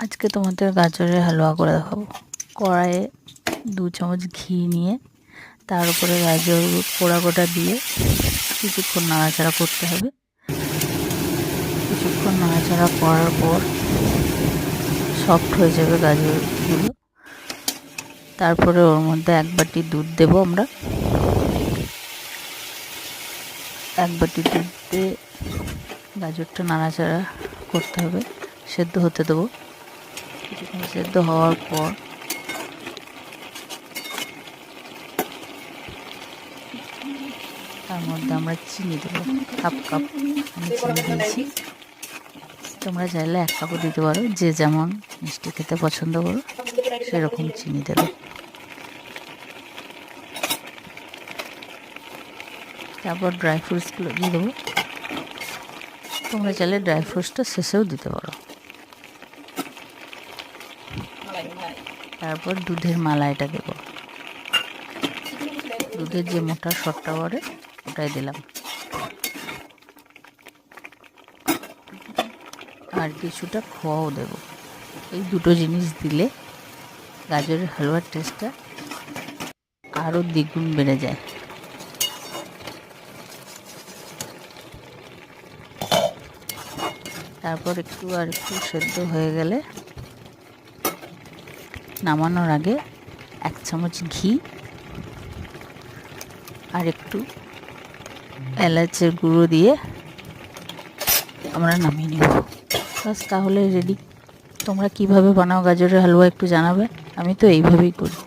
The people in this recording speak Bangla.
আজকে তোমাদের গাজরের হালুয়া করে দেখাবো। কড়াইয়ে 2 চামচ ঘি নিয়ে তার উপরে গাজর পোড়া গোটা দিয়ে কিছুক্ষণ নাড়াচাড়া করতে হবে। কিছুক্ষণ নাড়াচাড়া করার পর সফট হয়ে যাবে গাজরগুলো। তারপরে ওর মধ্যে 1 বাটি দুধ দেবো আমরা। 1 বাটি দুধ দিয়ে গাজরটা নাড়াচাড়া করতে হবে, সেদ্ধ হতে দেবো। কিছুক্ষণ সেদ্ধ হওয়ার পর তার মধ্যে আমরা চিনি দেবো। হাফ কাপ আমি চিনি দিয়েছি। তোমরা চাইলে 1 কাপও দিতে পারো, যে যেমন মিষ্টি খেতে পছন্দ করো সেরকম চিনি দেবে। তারপর ড্রাই ফ্রুটসগুলো দিয়ে দেবো। তোমরা চাইলে ড্রাই ফ্রুটসটা শেষেও দিতে পারো। তারপর দুধের মালাইটা দেব। দুধের যে মোটা শটটা করে ওটাই দিলাম। আর কিছুটা খোয়াও দেব। এই দুটো জিনিস দিলে গাজরের হালুয়ার টেস্টটা আরও দ্বিগুণ বেড়ে যায়। তারপর একটু সেদ্ধ হয়ে গেলে নামানোর আগে 1 চামচ ঘি আর একটু এলাচের গুঁড়ো দিয়ে আমরা নামিয়ে নেব। বাস, তাহলে রেডি। তোমরা কিভাবে বানাও গাজরের হালুয়া একটু জানাবে। আমি তো এইভাবেই করি।